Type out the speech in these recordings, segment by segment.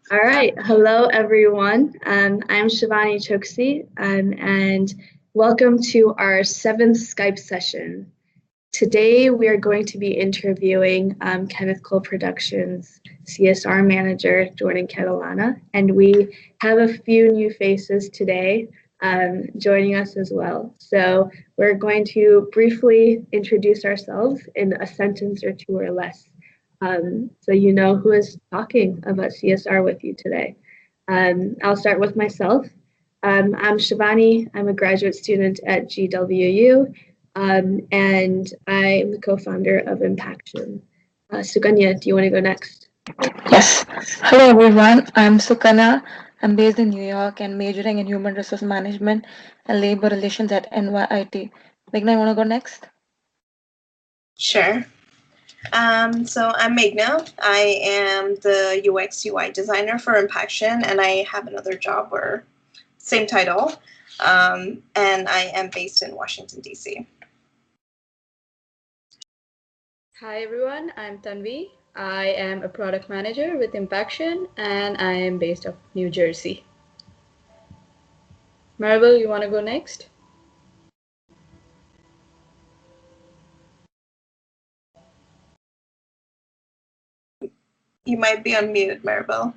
All right. Hello, everyone. I'm Shivani Choksi, and welcome to our seventh Skype session. Today, we are going to be interviewing Kenneth Cole Productions CSR manager, Jordan Catalana, and we have a few new faces today joining us as well. So we're going to briefly introduce ourselves in a sentence or two or less, so you know who is talking about CSR with you today. I'll start with myself. I'm Shivani. I'm a graduate student at GWU, and I am the co-founder of Impaction. Suganya, do you want to go next? Yes. Hello, everyone. I'm Sukana. I'm based in New York and majoring in human resource management and labor relations at NYIT. Meghna, you want to go next? Sure. So I'm Meghna. I am the UX UI designer for Impaction, and I have another job where same title, and I am based in Washington, D.C. Hi everyone, I'm Tanvi. I am a product manager with Impaction and I am based of New Jersey. Maribel, you want to go next? You might be on mute, Maribel.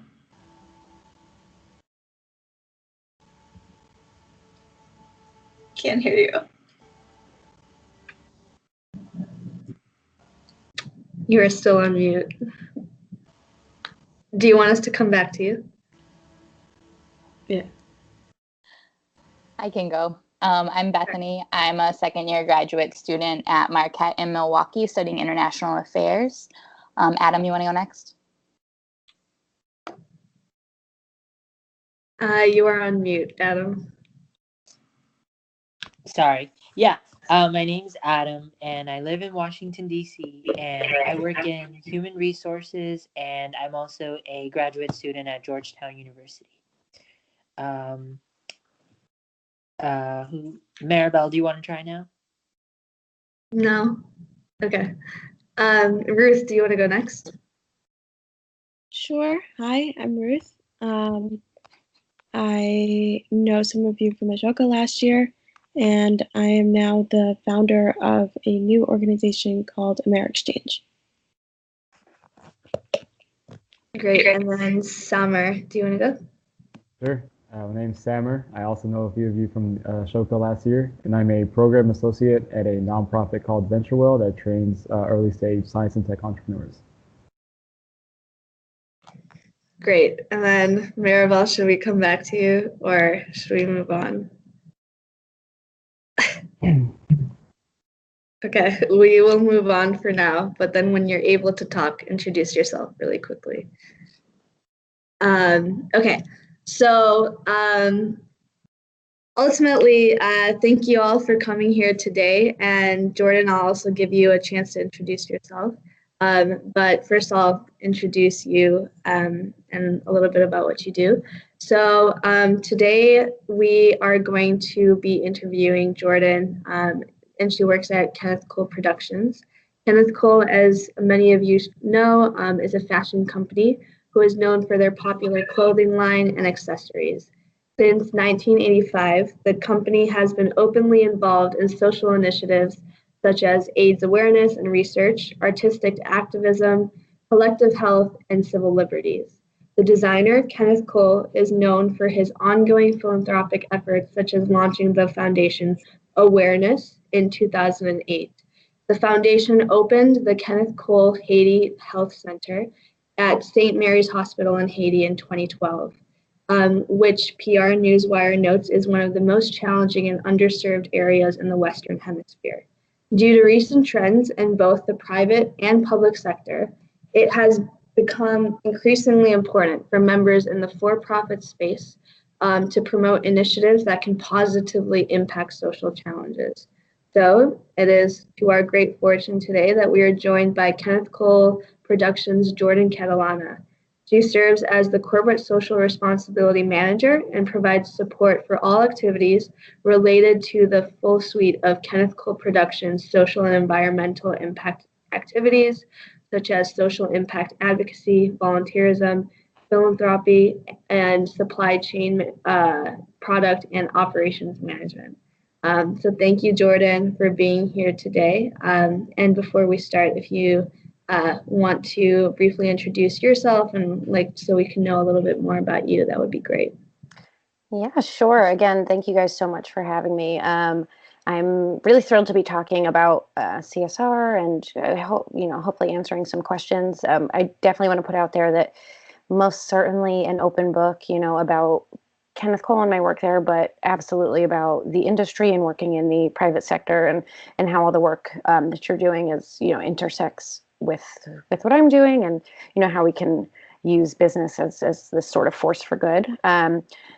Can't hear you. You are still on mute. Do you want us to come back to you? Yeah. I can go. I'm Bethany. I'm a second-year graduate student at Marquette in Milwaukee studying international affairs. Adam, you want to go next? You are on mute, Adam. Sorry. Yeah. My name's Adam, and I live in Washington, D.C., and I work in human resources, and I'm also a graduate student at Georgetown University. Maribel, do you want to try now? No? Okay. Ruth, do you want to go next? Sure. Hi, I'm Ruth. I know some of you from Ashoka last year, and I am now the founder of a new organization called AmeriExchange. Great. And then Samer, do you want to go? Sure. My name's Samer. I also know a few of you from Ashoka last year, and I'm a program associate at a nonprofit called VentureWell that trains early stage science and tech entrepreneurs. Great. And then Maribel, should we come back to you or should we move on? Okay, we will move on for now, but then when you're able to talk, introduce yourself really quickly. Okay, so ultimately, thank you all for coming here today. And Jordan, I'll also give you a chance to introduce yourself. But first I'll introduce you and a little bit about what you do. So today we are going to be interviewing Jordan, and she works at Kenneth Cole Productions. Kenneth Cole, as many of you know, is a fashion company who is known for their popular clothing line and accessories. Since 1985, the company has been openly involved in social initiatives such as AIDS awareness and research, artistic activism, collective health, and civil liberties. The designer, Kenneth Cole, is known for his ongoing philanthropic efforts such as launching the foundation Awareness in 2008. The foundation opened the Kenneth Cole Haiti Health Center at St. Mary's Hospital in Haiti in 2012. Which PR Newswire notes is one of the most challenging and underserved areas in the Western Hemisphere. Due to recent trends in both the private and public sector, it has become increasingly important for members in the for-profit space to promote initiatives that can positively impact social challenges. So it is to our great fortune today that we are joined by Kenneth Cole Productions' Jordan Catalana. She serves as the Corporate Social Responsibility Manager and provides support for all activities related to the full suite of Kenneth Cole Productions' social and environmental impact activities, such as social impact advocacy, volunteerism, philanthropy, and supply chain product and operations management. So thank you, Jordan, for being here today. And before we start, if you want to briefly introduce yourself and so we can know a little bit more about you, that would be great. Yeah, sure. Again, thank you guys so much for having me. I'm really thrilled to be talking about CSR and hopefully answering some questions. I definitely want to put out there that most certainly an open book, about Kenneth Cole and my work there, but absolutely about the industry and working in the private sector and how all the work that you're doing is, intersects with what I'm doing and, how we can use business as this sort of force for good.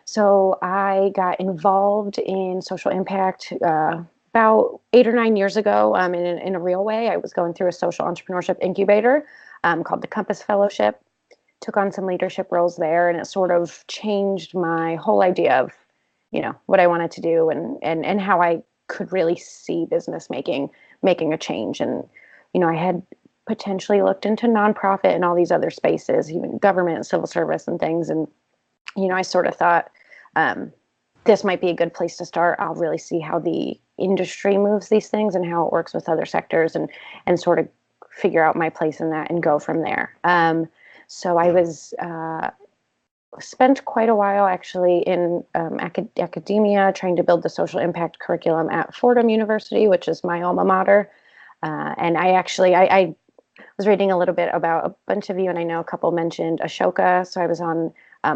So I got involved in social impact about 8 or 9 years ago in a real way. I was going through a social entrepreneurship incubator called the Compass Fellowship, took on some leadership roles there, and it sort of changed my whole idea of, what I wanted to do and how I could really see business making a change. And, I had potentially looked into nonprofit and all these other spaces, even government, civil service and things. And, I sort of thought this might be a good place to start. I'll really see how the industry moves these things and how it works with other sectors and sort of figure out my place in that and go from there. So I was spent quite a while actually in academia trying to build the social impact curriculum at Fordham University, which is my alma mater. And I was reading a little bit about a bunch of you, and I know a couple mentioned Ashoka. So I was on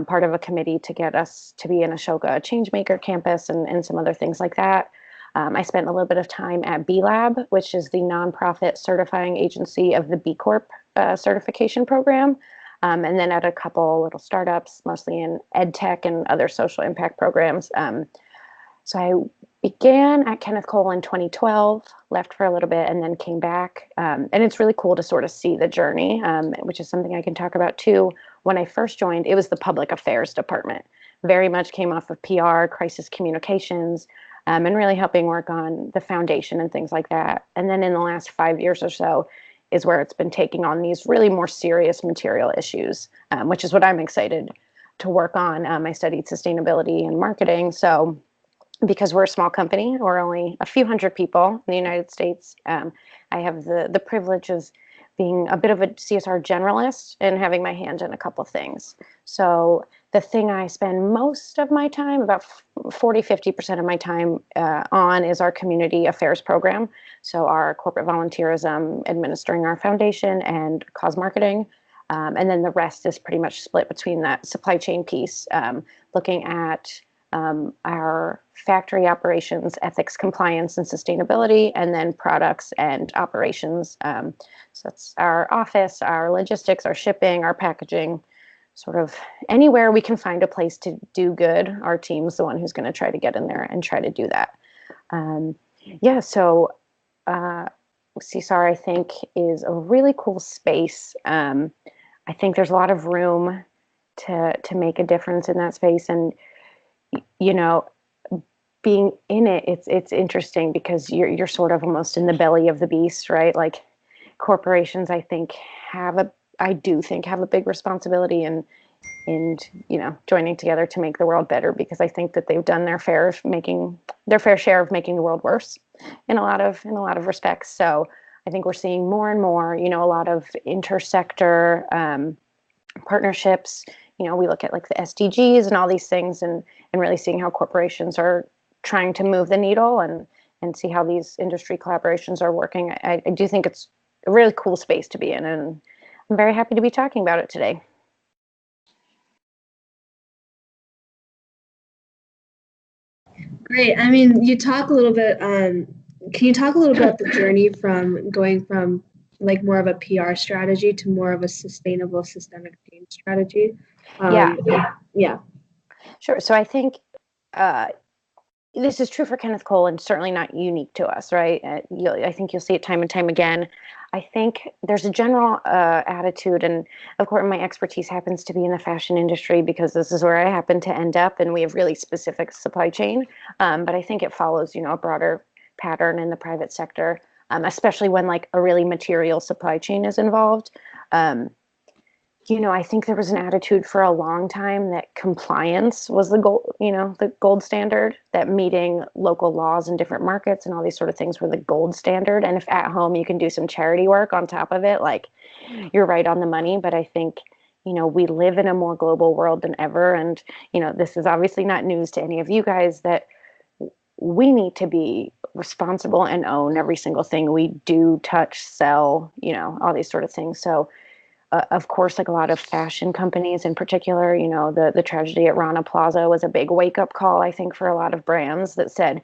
part of a committee to get us to be in Ashoka Changemaker campus and some other things like that. I spent a little bit of time at B Lab, which is the nonprofit certifying agency of the B Corp certification program. And then at a couple little startups, mostly in ed tech and other social impact programs. So I began at Kenneth Cole in 2012, left for a little bit, and then came back. And it's really cool to sort of see the journey, which is something I can talk about too. When I first joined, it was the public affairs department. Very much came off of PR, crisis communications, and really helping work on the foundation and things like that. And then in the last 5 years or so is where it's been taking on these really more serious material issues, which is what I'm excited to work on. I studied sustainability and marketing. So because we're a small company, we're only a few hundred people in the United States, I have the privilege of being a bit of a CSR generalist and having my hand in a couple of things. So the thing I spend most of my time, about 40–50% of my time on, is our community affairs program. So our corporate volunteerism, administering our foundation, and cause marketing. And then the rest is pretty much split between that supply chain piece, looking at our factory operations, ethics, compliance, and sustainability, and then products and operations. So that's our office, our logistics, our shipping, our packaging, sort of anywhere we can find a place to do good. Our team's the one who's going to try to get in there and try to do that. So CSR, I think, is a really cool space. I think there's a lot of room to make a difference in that space. And being in it, it's interesting because you're sort of almost in the belly of the beast, right? Like corporations, I think have a big responsibility in joining together to make the world better, because I think that they've done their fair share of making the world worse in a lot of respects. So I think we're seeing more and more, a lot of intersector partnerships. We look at like the SDGs and all these things and really seeing how corporations are trying to move the needle and see how these industry collaborations are working. I do think it's a really cool space to be in, and I'm very happy to be talking about it today. Great. I mean, you talk a little bit, can you talk a little bit about the journey from going from like more of a PR strategy to more of a sustainable systemic change strategy? Yeah. Sure. So I think this is true for Kenneth Cole and certainly not unique to us, right? I think you'll see it time and time again. I think there's a general attitude, and of course my expertise happens to be in the fashion industry because this is where I happen to end up, and we have really specific supply chain. But I think it follows, a broader pattern in the private sector, especially when like a really material supply chain is involved. I think there was an attitude for a long time that compliance was the gold, the gold standard, that meeting local laws in different markets and all these sort of things were the gold standard. And if at home you can do some charity work on top of it, like, you're right on the money. But I think, we live in a more global world than ever. And, this is obviously not news to any of you guys, that we need to be responsible and own every single thing we do, touch, sell, all these sort of things. So, of course, like a lot of fashion companies in particular, the tragedy at Rana Plaza was a big wake-up call, I think, for a lot of brands that said,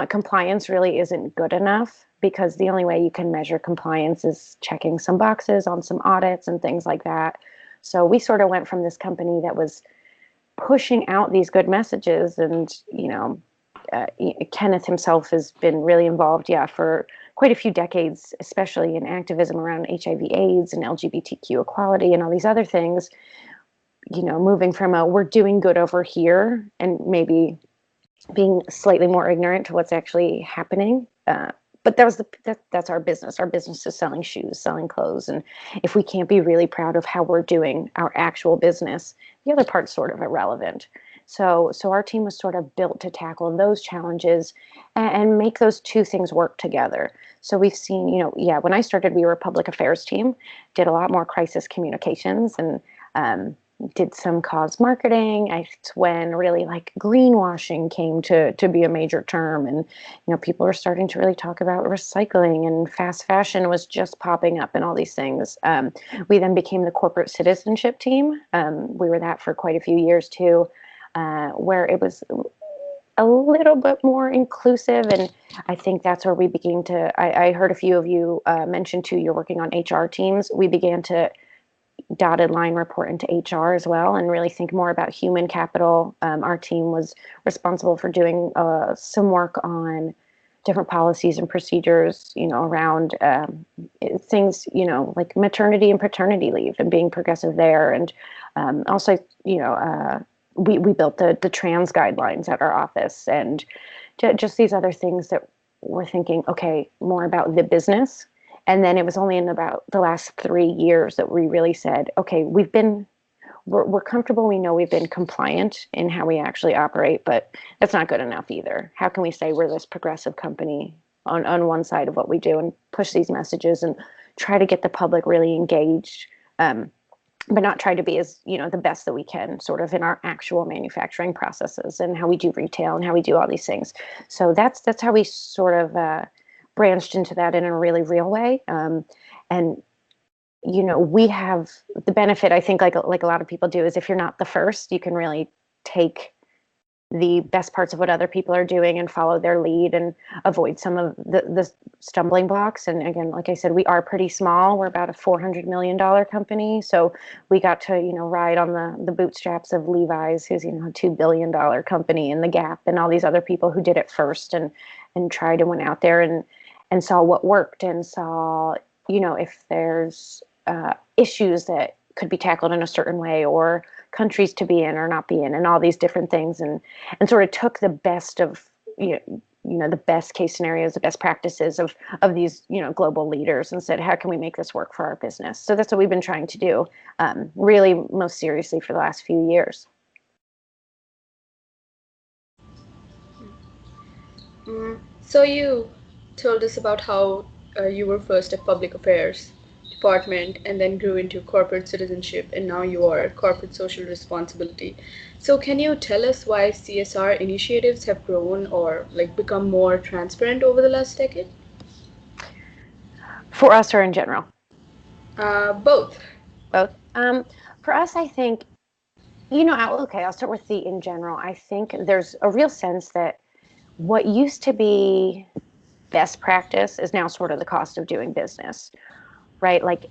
compliance really isn't good enough, because the only way you can measure compliance is checking some boxes on some audits and things like that. So we sort of went from this company that was pushing out these good messages, and, Kenneth himself has been really involved, for quite a few decades, especially in activism around HIV/AIDS and LGBTQ equality and all these other things, moving from we're doing good over here and maybe being slightly more ignorant to what's actually happening. But that's our business. Our business is selling shoes, selling clothes. And if we can't be really proud of how we're doing our actual business, the other part's sort of irrelevant. So our team was sort of built to tackle those challenges and make those two things work together. So we've seen, when I started, we were a public affairs team, did a lot more crisis communications, and did some cause marketing. It's when really like greenwashing came to be a major term, and people were starting to really talk about recycling, and fast fashion was just popping up and all these things. We then became the corporate citizenship team. We were that for quite a few years too, where it was a little bit more inclusive, and I think that's where we began to. I heard a few of you mention too, you're working on HR teams. We began to dotted line report into HR as well, and really think more about human capital. Our team was responsible for doing some work on different policies and procedures, around things, like maternity and paternity leave, and being progressive there. And also, we built the trans guidelines at our office, and just these other things that we're thinking, okay, more about the business. And then it was only in about the last 3 years that we really said, okay, we're comfortable. We know we've been compliant in how we actually operate, but that's not good enough either. How can we say we're this progressive company on one side of what we do, and push these messages and try to get the public really engaged, but not try to be as, the best that we can sort of in our actual manufacturing processes and how we do retail and how we do all these things. So that's how we sort of branched into that in a really real way. And, we have the benefit, I think, like a lot of people do, is if you're not the first, you can really take the best parts of what other people are doing and follow their lead and avoid some of the stumbling blocks. And again, like I said, we are pretty small. We're about a $400 million company. So we got to, ride on the bootstraps of Levi's, who's, a $2 billion company, and the Gap, and all these other people who did it first and tried and went out there and saw what worked, and saw, if there's issues that could be tackled in a certain way, or countries to be in or not be in, and all these different things, and sort of took the best of, the best case scenarios, the best practices of these, global leaders, and said, how can we make this work for our business? So that's what we've been trying to do, really most seriously for the last few years. So you told us about how you were first a public affairs department and then grew into corporate citizenship, and now you are corporate social responsibility. So can you tell us why CSR initiatives have grown or become more transparent over the last decade? For us, or in general? Both. Both. For us, I think, I'll start with the in general. I think there's a real sense that what used to be best practice is now sort of the cost of doing business, right? Like,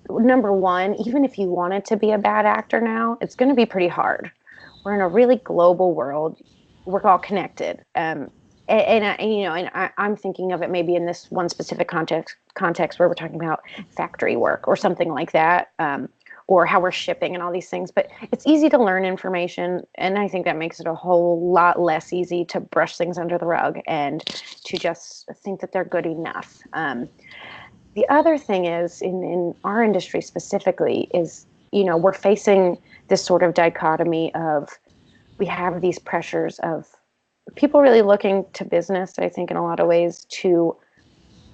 number one, even if you wanted to be a bad actor now, it's going to be pretty hard. We're in a really global world. We're all connected. I'm thinking of it maybe in this one specific context where we're talking about factory work or something like that, or how we're shipping and all these things. But it's easy to learn information, and I think that makes it a whole lot less easy to brush things under the rug and to just think that they're good enough. The other thing is, in our industry specifically, is, we're facing this sort of dichotomy of, we have these pressures of people really looking to business, I think, in a lot of ways to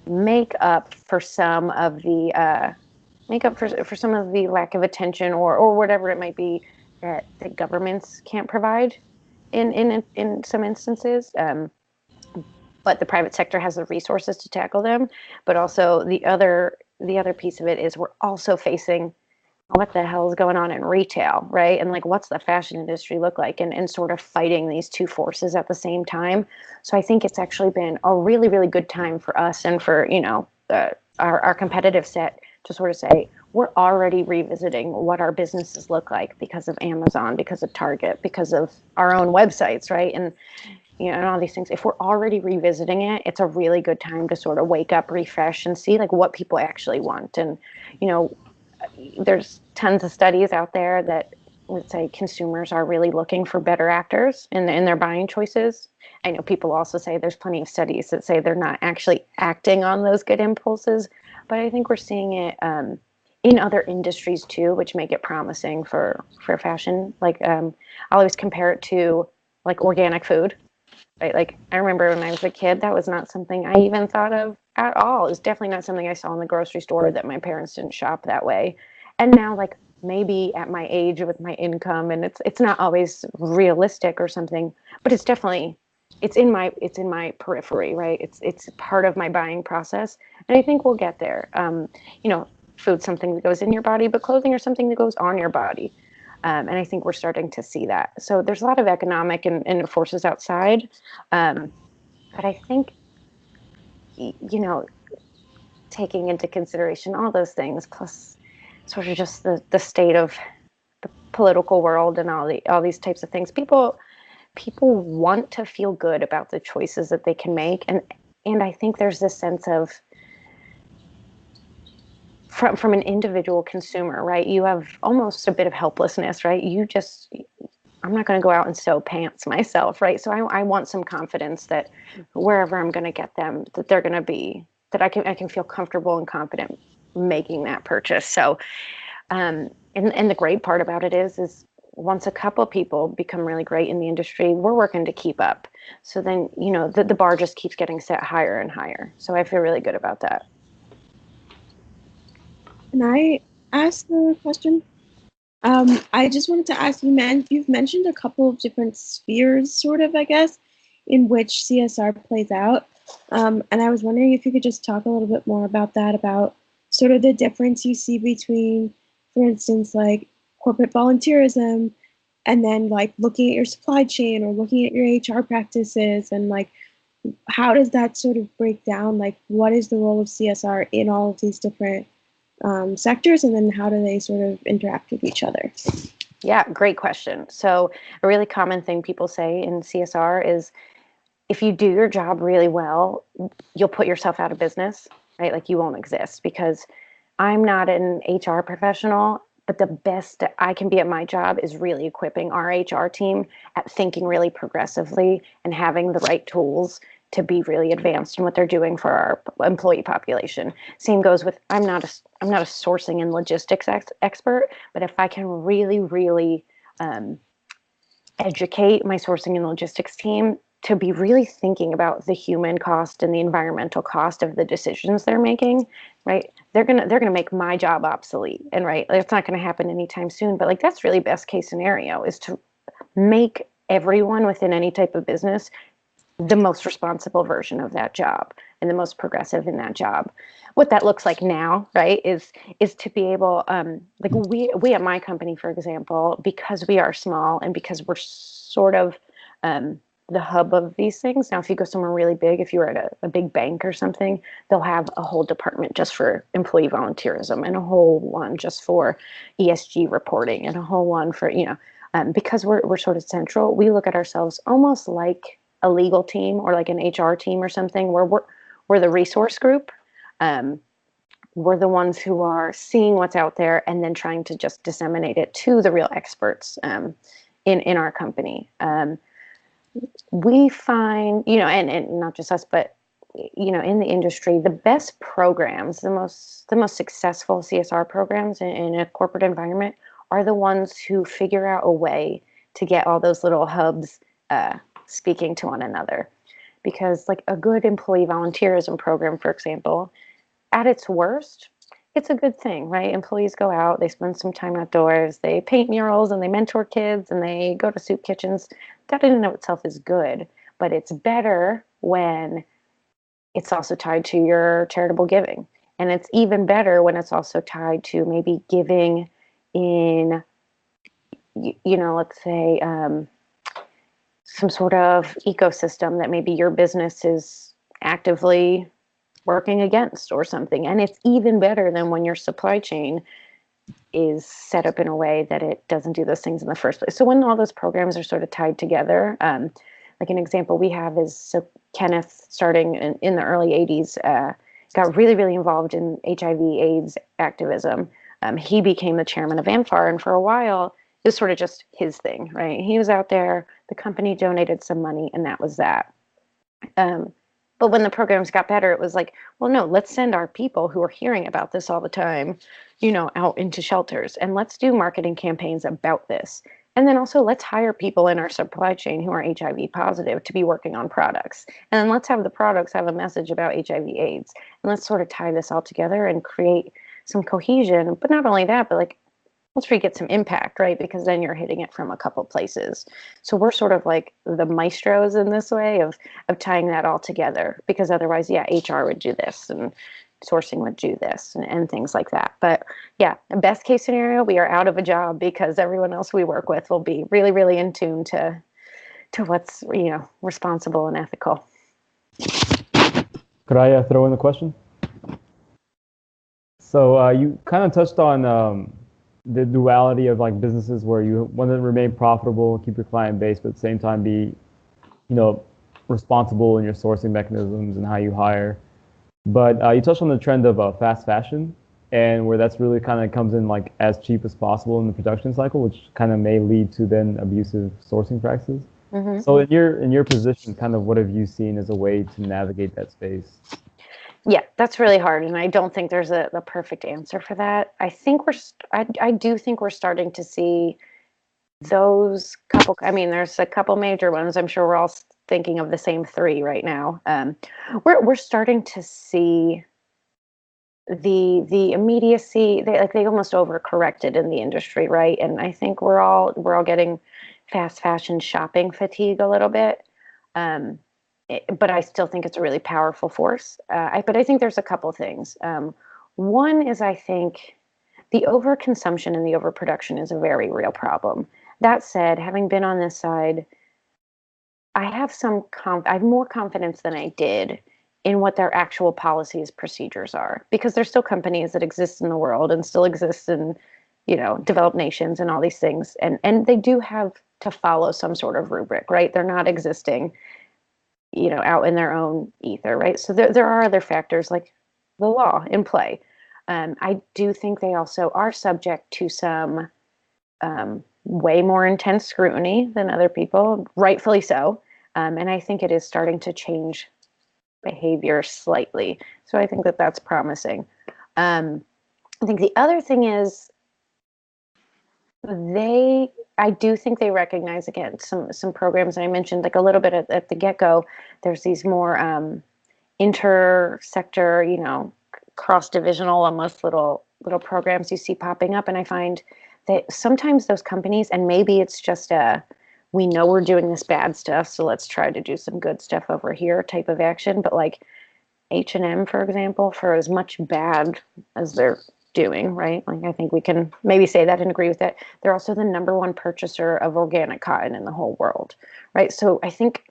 make up for some of the for some of the lack of attention or whatever it might be that the governments can't provide in some instances. But the private sector has the resources to tackle them. But also the other piece of it is we're also facing what the hell is going on in retail, right? And like, what's the fashion industry look like? And sort of fighting these two forces at the same time. So I think it's actually been a really, really good time for us and for, our competitive set to sort of say, we're already revisiting what our businesses look like because of Amazon, because of Target, because of our own websites, right? And and all these things. If we're already revisiting it, it's a really good time to sort of wake up, refresh, and see like what people actually want. And there's tons of studies out there that would say consumers are really looking for better actors in their buying choices. I know people also say there's plenty of studies that say they're not actually acting on those good impulses, but I think we're seeing it in other industries too, which make it promising for fashion. Like I'll always compare it to like organic food. Right? Like I remember when I was a kid, that was not something I even thought of at all. It was definitely not something I saw in the grocery store, that my parents didn't shop that way. And now, like maybe at my age with my income, and it's not always realistic or something, but it's definitely it's in my periphery, right? It's part of my buying process, and I think we'll get there. Food's something that goes in your body, but clothing is something that goes on your body. And I think we're starting to see that. So there's a lot of economic and forces outside. But I think, taking into consideration all those things, plus sort of just the state of the political world and all these types of things, people want to feel good about the choices that they can make. And I think there's this sense of, from an individual consumer, right? You have almost a bit of helplessness, right? I'm not going to go out and sew pants myself, right? So I want some confidence that wherever I'm going to get them, that they're going to be, that I can feel comfortable and confident making that purchase. So, and the great part about it is once a couple people become really great in the industry, we're working to keep up. So then, the bar just keeps getting set higher and higher. So I feel really good about that. Can I ask the question? I just wanted to ask you, you've mentioned a couple of different spheres, sort of, I guess, in which CSR plays out. And I was wondering if you could just talk a little bit more about that, about sort of the difference you see between, for instance, like corporate volunteerism, and then like looking at your supply chain or looking at your HR practices, and like, how does that sort of break down? Like, what is the role of CSR in all of these different sectors, and then how do they sort of interact with each other? Yeah, great question. So a really common thing people say in CSR is, if you do your job really well, you'll put yourself out of business, right? Like you won't exist, because I'm not an HR professional, but the best that I can be at my job is really equipping our HR team at thinking really progressively and having the right tools to be really advanced in what they're doing for our employee population. Same goes with, I'm not a sourcing and logistics expert, but if I can really, really educate my sourcing and logistics team to be really thinking about the human cost and the environmental cost of the decisions they're making, right? They're gonna make my job obsolete, and right, it's not gonna happen anytime soon. But like, that's really best case scenario, is to make everyone within any type of business the most responsible version of that job and the most progressive in that job. What that looks like now, right, is to be able, like we at my company, for example, because we are small and because we're sort of the hub of these things. Now, if you go somewhere really big, if you were at a big bank or something, they'll have a whole department just for employee volunteerism, and a whole one just for ESG reporting, and a whole one for, because we're sort of central, we look at ourselves almost like a legal team or like an HR team or something, where we're the resource group. We're the ones who are seeing what's out there and then trying to just disseminate it to the real experts in our company. We find, and not just us, but in the industry, the best programs, the most successful CSR programs in a corporate environment are the ones who figure out a way to get all those little hubs speaking to one another. Because like a good employee volunteerism program, for example, at its worst, it's a good thing, right? Employees go out, they spend some time outdoors, they paint murals and they mentor kids and they go to soup kitchens. That in and of itself is good, but it's better when it's also tied to your charitable giving. And it's even better when it's also tied to maybe giving in, let's say, some sort of ecosystem that maybe your business is actively working against or something. And it's even better than when your supply chain is set up in a way that it doesn't do those things in the first place. So when all those programs are sort of tied together, like an example we have is, so Kenneth, starting in the early 80s, got really, really involved in HIV/AIDS activism. He became the chairman of ANFAR, and for a while, it was sort of just his thing, right? He was out there, the company donated some money, and that was that. But when the programs got better, it was like, well, no, let's send our people who are hearing about this all the time, out into shelters, and let's do marketing campaigns about this. And then also let's hire people in our supply chain who are HIV positive to be working on products. And then let's have the products have a message about HIV/AIDS. And let's sort of tie this all together and create some cohesion. But not only that, but like, let's get some impact, right? Because then you're hitting it from a couple places. So we're sort of like the maestros in this way of tying that all together, because otherwise, yeah, HR would do this and sourcing would do this and things like that. But yeah, best case scenario, we are out of a job because everyone else we work with will be really, really in tune to what's, responsible and ethical. Could I throw in a question? So you kind of touched on the duality of like businesses where you want to remain profitable, keep your client base, but at the same time be, responsible in your sourcing mechanisms and how you hire. But you touched on the trend of fast fashion, and where that's really kind of comes in like as cheap as possible in the production cycle, which kind of may lead to then abusive sourcing practices. Mm-hmm. So in your position, kind of what have you seen as a way to navigate that space? Yeah, that's really hard, and I don't think there's the perfect answer for that. I think I do think we're starting to see those couple. I mean, there's a couple major ones. I'm sure we're all thinking of the same three right now. We're starting to see the immediacy. They almost overcorrected in the industry, right? And I think we're all getting fast fashion shopping fatigue a little bit. But I still think it's a really powerful force. But I think there's a couple things. One is, I think the overconsumption and the overproduction is a very real problem. That said, having been on this side, I have I have more confidence than I did in what their actual policies, procedures are, because there's still companies that exist in the world and still exist in, developed nations and all these things. And they do have to follow some sort of rubric, right? They're not existing out in their own ether, right? So there are other factors like the law in play. I do think they also are subject to some way more intense scrutiny than other people, rightfully so. And I think it is starting to change behavior slightly. So I think that's promising. I think the other thing is I do think they recognize, again, some programs I mentioned, like a little bit at the get-go, there's these more intersector, cross-divisional, almost little programs you see popping up. And I find that sometimes those companies, and maybe it's just we know we're doing this bad stuff, so let's try to do some good stuff over here type of action. But like H&M, for example, for as much bad as they're doing, right? Like, I think we can maybe say that and agree with it. They're also the #1 purchaser of organic cotton in the whole world, right? So I think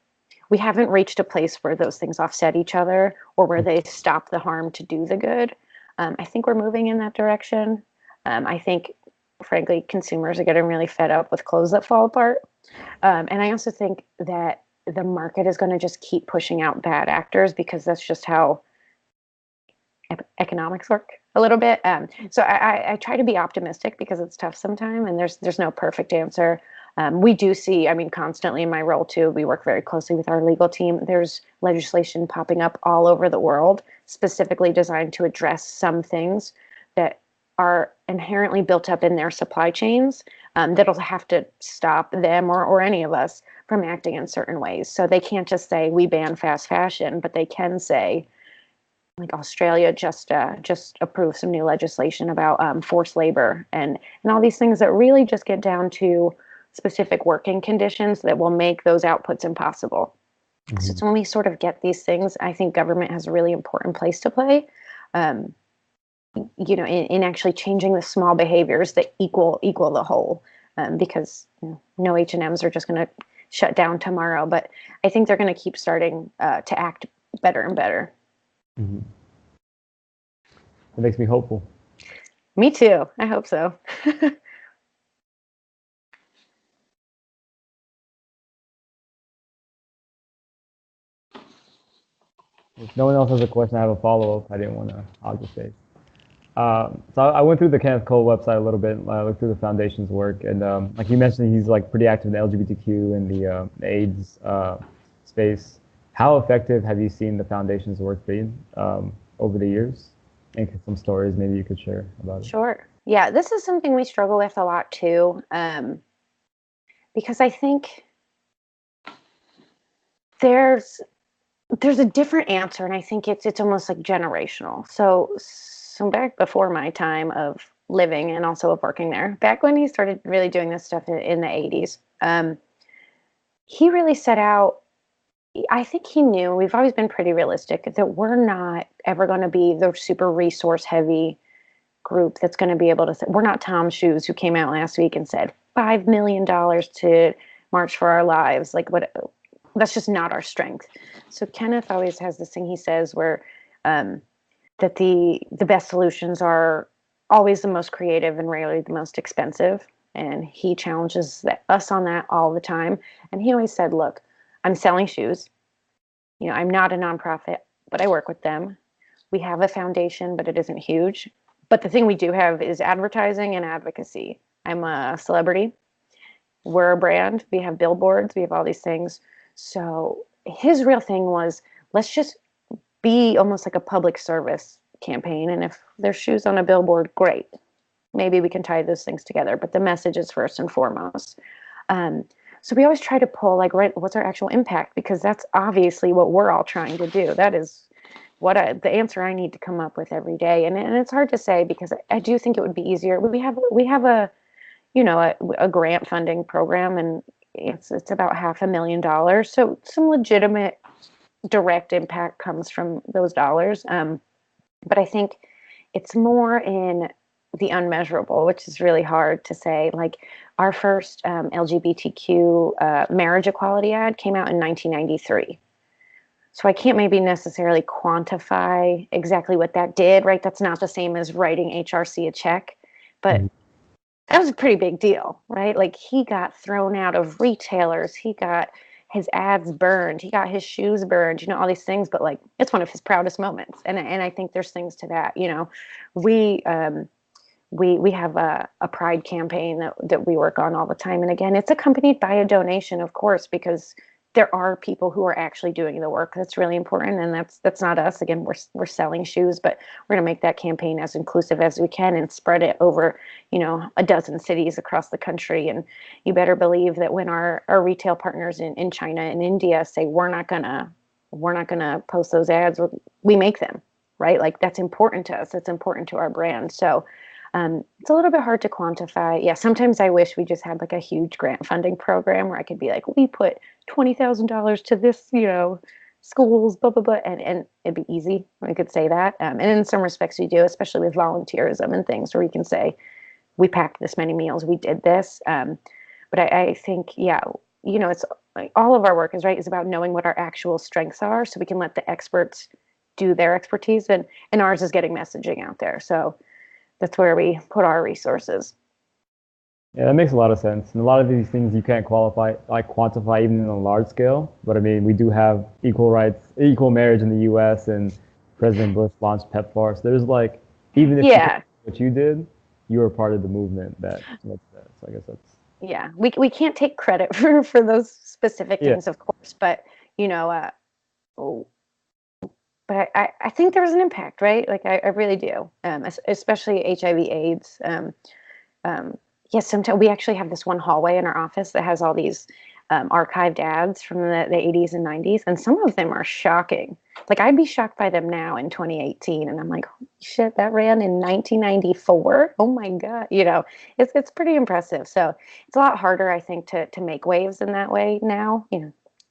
we haven't reached a place where those things offset each other or where they stop the harm to do the good. I think we're moving in that direction. I think, frankly, consumers are getting really fed up with clothes that fall apart. And I also think that the market is going to just keep pushing out bad actors, because that's just how economics work a little bit. So I try to be optimistic, because it's tough sometimes, and there's no perfect answer. We do see, constantly in my role too, we work very closely with our legal team. There's legislation popping up all over the world, specifically designed to address some things that are inherently built up in their supply chains that'll have to stop them or any of us from acting in certain ways. So they can't just say we ban fast fashion, but they can say, like Australia just approved some new legislation about forced labor and all these things that really just get down to specific working conditions that will make those outputs impossible. Mm-hmm. So it's when we sort of get these things, I think government has a really important place to play, in actually changing the small behaviors that equal the whole, because no H&Ms are just going to shut down tomorrow, but I think they're going to keep starting to act better and better. Mm-hmm. It makes me hopeful. Me too. I hope so. If no one else has a question, I have a follow-up. I didn't want to hog the space. So I went through the Kenneth Cole website a little bit. I looked through the foundation's work, and like you mentioned, he's like pretty active in the LGBTQ and the AIDS space. How effective have you seen the foundation's work being over the years? And some stories maybe you could share about it. Sure. Yeah, this is something we struggle with a lot too, because I think there's a different answer, and I think it's almost like generational. So back before my time of living and also of working there, back when he started really doing this stuff in the 80s, he really set out. I think he knew, we've always been pretty realistic, that we're not ever going to be the super resource heavy group that's going to be able to say, we're not Tom Shoes, who came out last week and said $5 million to March for Our Lives. Like, what? That's just not our strength. So Kenneth always has this thing he says where that the best solutions are always the most creative and rarely the most expensive. And he challenges us on that all the time. And he always said, look, I'm selling shoes. I'm not a nonprofit, but I work with them. We have a foundation, but it isn't huge. But the thing we do have is advertising and advocacy. I'm a celebrity. We're a brand. We have billboards. We have all these things. So his real thing was, let's just be almost like a public service campaign. And if there's shoes on a billboard, great. Maybe we can tie those things together. But the message is first and foremost. So we always try to pull, like, right, what's our actual impact? Because that's obviously what we're all trying to do. That is what the answer I need to come up with every day. And it's hard to say, because I do think it would be easier. We have a grant funding program, and it's about $500,000. So some legitimate direct impact comes from those dollars. But I think it's more in the unmeasurable, which is really hard to say. Like, our first LGBTQ marriage equality ad came out in 1993. So I can't maybe necessarily quantify exactly what that did, right? That's not the same as writing HRC a check, but that was a pretty big deal, right? Like, he got thrown out of retailers. He got his ads burned. He got his shoes burned, all these things, but like, it's one of his proudest moments. And I think there's things to that, we have a pride campaign that we work on all the time. And again, it's accompanied by a donation, of course, because there are people who are actually doing the work. That's really important. And that's not us. Again, we're selling shoes, but we're going to make that campaign as inclusive as we can and spread it over, a dozen cities across the country. And you better believe that when our retail partners in China and India say, we're not gonna post those ads, we make them, right? Like, that's important to us. It's important to our brand. So it's a little bit hard to quantify. Yeah, sometimes I wish we just had like a huge grant funding program where I could be like, we put $20,000 to this, schools, blah, blah, blah, and it'd be easy. We could say that. And in some respects we do, especially with volunteerism and things where we can say, we packed this many meals, we did this. But I think, it's like all of our work is about knowing what our actual strengths are so we can let the experts do their expertise, and ours is getting messaging out there. So that's where we put our resources. Yeah, that makes a lot of sense. And a lot of these things you can't quantify even on a large scale. But I mean, we do have equal rights, equal marriage in the U.S. and President Bush launched PEPFAR. So there's like, even if what you did, you were part of the movement that. So I guess that's. Yeah, we can't take credit for those specific things, of course. But but but I think there was an impact, right? Like I really do, especially HIV/AIDS. Yes, sometimes we actually have this one hallway in our office that has all these archived ads from the 80s and 90s, and some of them are shocking. Like I'd be shocked by them now in 2018, and I'm like, holy shit, that ran in 1994. Oh my god, it's pretty impressive. So it's a lot harder, I think, to make waves in that way now.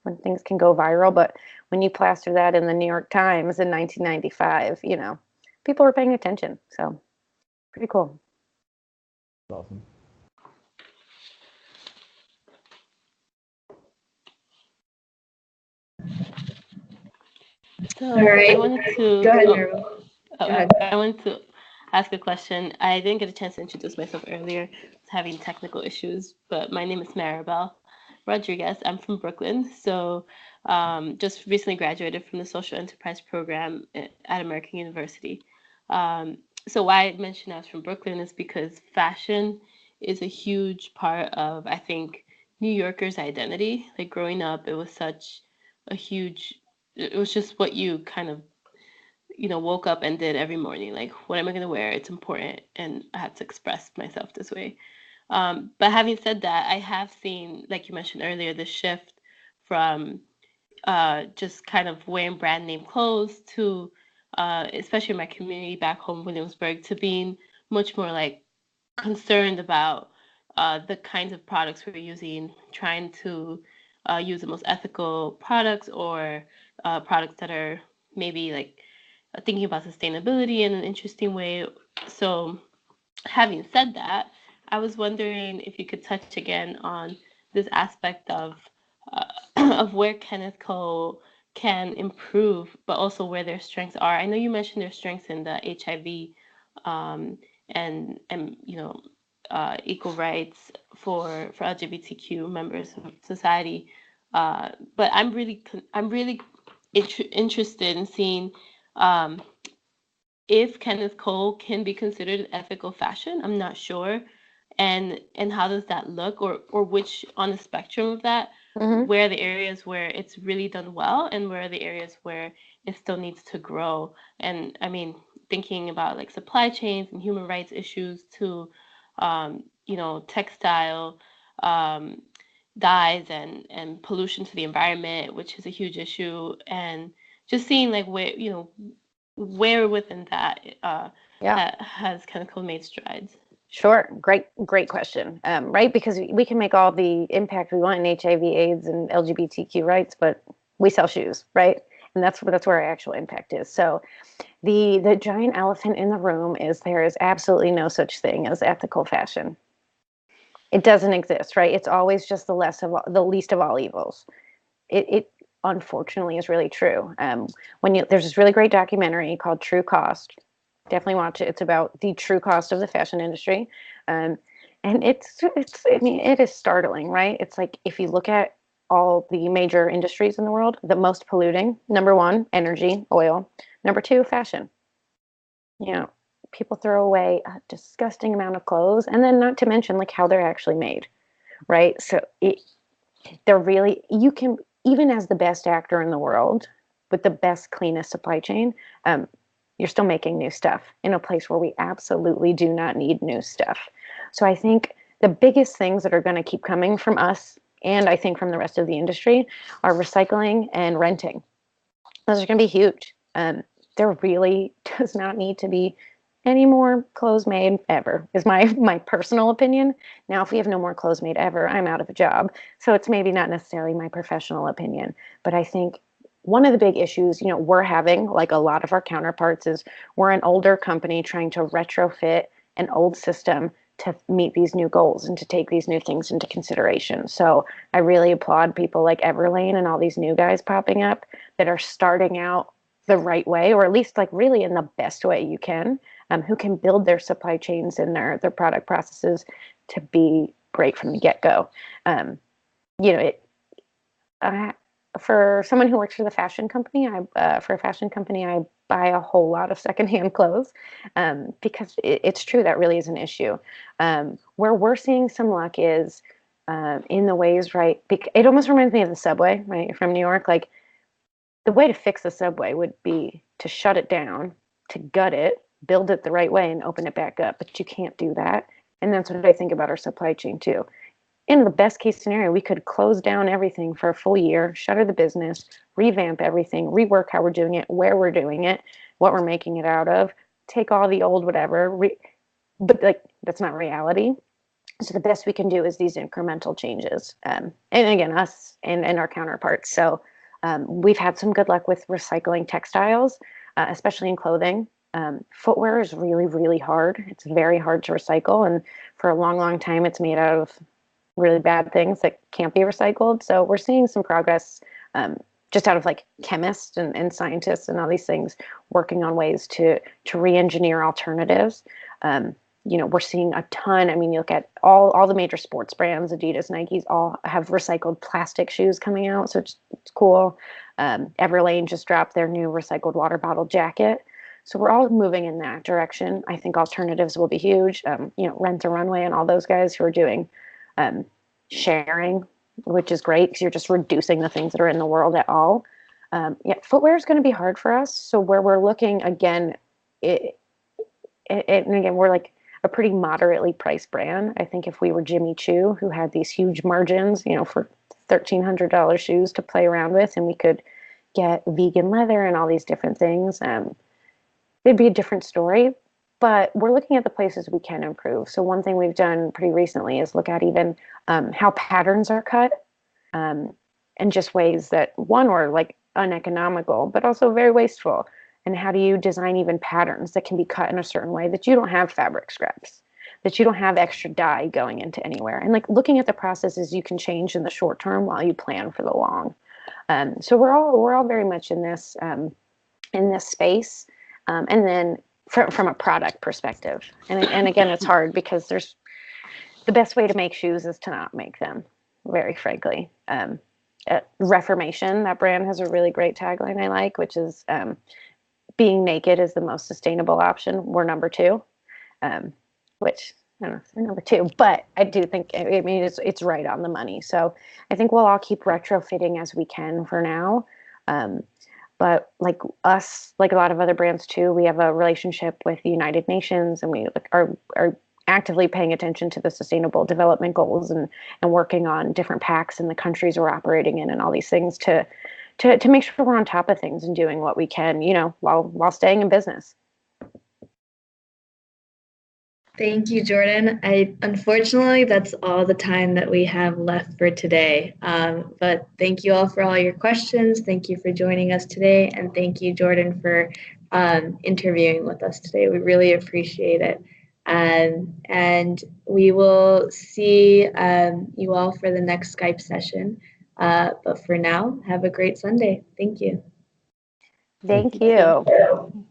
When things can go viral, but when you plaster that in the New York Times in 1995, people were paying attention. So pretty cool. Awesome. So All right. I wanted to Go ahead, Maribel. oh, Go ahead. I wanted to ask a question. I didn't get a chance to introduce myself earlier. I was having technical issues, but my name is Maribel Rodriguez. I'm from Brooklyn, so just recently graduated from the social enterprise program at American University. So why I mentioned I was from Brooklyn is because fashion is a huge part of, I think, New Yorkers' identity. Like growing up, it was such a huge, it was just what you kind of, woke up and did every morning. Like, what am I going to wear? It's important. And I had to express myself this way. But having said that, I have seen, like you mentioned earlier, the shift from just kind of wearing brand name clothes to, especially in my community back home, Williamsburg, to being much more like concerned about the kinds of products we're using, trying to use the most ethical products or products that are maybe like thinking about sustainability in an interesting way. So, having said that, I was wondering if you could touch again on this aspect of of where Kenneth Cole can improve, but also where their strengths are. I know you mentioned their strengths in the HIV and equal rights for LGBTQ members of society. But I'm really interested in seeing um, if Kenneth Cole can be considered an ethical fashion. I'm not sure, and how does that look, or which on the spectrum of that, where are the areas where it's really done well, and where are the areas where it still needs to grow. And I mean, thinking about like supply chains and human rights issues to, textile um, dyes and pollution to the environment, which is a huge issue, and just seeing like where within that Yeah. has Kenneth Cole made strides. Sure. Great question. Right? Because we can make all the impact we want in HIV/AIDS and LGBTQ rights, but we sell shoes, right? And that's where our actual impact is. So the giant elephant in the room is there is absolutely no such thing as ethical fashion. It doesn't exist, right? It's always just the least of all evils. It unfortunately is really true. There's this really great documentary called True Cost. Definitely watch it. It's about the true cost of the fashion industry, and it is startling, right? It's like if you look at all the major industries in the world, the most polluting, number one, energy, oil. Number two, fashion. People throw away a disgusting amount of clothes, and then not to mention like how they're actually made, right? So you can, even as the best actor in the world with the best, cleanest supply chain, you're still making new stuff in a place where we absolutely do not need new stuff. So I think the biggest things that are going to keep coming from us, and I think from the rest of the industry, are recycling and renting. Those are going to be huge. There really does not need to be any more clothes made ever, is my personal opinion. Now, if we have no more clothes made ever, I'm out of a job. So it's maybe not necessarily my professional opinion, but I think one of the big issues, we're having, like a lot of our counterparts, is we're an older company trying to retrofit an old system to meet these new goals and to take these new things into consideration. So I really applaud people like Everlane and all these new guys popping up that are starting out the right way, or at least like really in the best way you can, who can build their supply chains and their product processes to be great from the get-go. For someone who works for a fashion company, I buy a whole lot of secondhand clothes because it's true that really is an issue. Where we're seeing some luck is in the ways, right? It almost reminds me of the subway, right, from New York. Like the way to fix the subway would be to shut it down, to gut it, build it the right way, and open it back up. But you can't do that. And that's what I think about our supply chain too. In the best case scenario, we could close down everything for a full year, shutter the business, revamp everything, rework how we're doing it, where we're doing it, what we're making it out of, take all the old whatever. But like, that's not reality. So the best we can do is these incremental changes. And again, us and our counterparts. So we've had some good luck with recycling textiles, especially in clothing. Footwear is really, really hard. It's very hard to recycle. And for a long, long time, it's made out of really bad things that can't be recycled. So we're seeing some progress just out of like chemists and scientists and all these things working on ways to re-engineer alternatives. We're seeing a ton. I mean, you look at all the major sports brands, Adidas, Nikes, all have recycled plastic shoes coming out. So it's cool. Everlane just dropped their new recycled water bottle jacket. So we're all moving in that direction. I think alternatives will be huge. Rent a Runway and all those guys who are doing sharing, which is great because you're just reducing the things that are in the world at all. Footwear is going to be hard for us. So where we're looking again, and again, we're like a pretty moderately priced brand. I think if we were Jimmy Choo, who had these huge margins, for $1,300 shoes to play around with, and we could get vegan leather and all these different things, it'd be a different story. But we're looking at the places we can improve. So one thing we've done pretty recently is look at even how patterns are cut, and just ways that, one, are like uneconomical, but also very wasteful. And how do you design even patterns that can be cut in a certain way that you don't have fabric scraps, that you don't have extra dye going into anywhere. And like looking at the processes you can change in the short term while you plan for the long. So we're all very much in this space. And then from a product perspective. And again, it's hard because the best way to make shoes is to not make them, very frankly. Reformation, that brand has a really great tagline I like, which is being naked is the most sustainable option. We're number 2, which I don't know if they're number 2, but I do think, it's right on the money. So I think we'll all keep retrofitting as we can for now. But like us, like a lot of other brands too, we have a relationship with the United Nations, and we are actively paying attention to the Sustainable Development Goals and working on different pacts in the countries we're operating in and all these things to make sure we're on top of things and doing what we can, while staying in business. Thank you, Jordan. Unfortunately, that's all the time that we have left for today. But thank you all for all your questions. Thank you for joining us today. And thank you, Jordan, for interviewing with us today. We really appreciate it. And we will see you all for the next Skype session. But for now, have a great Sunday. Thank you. Thank you.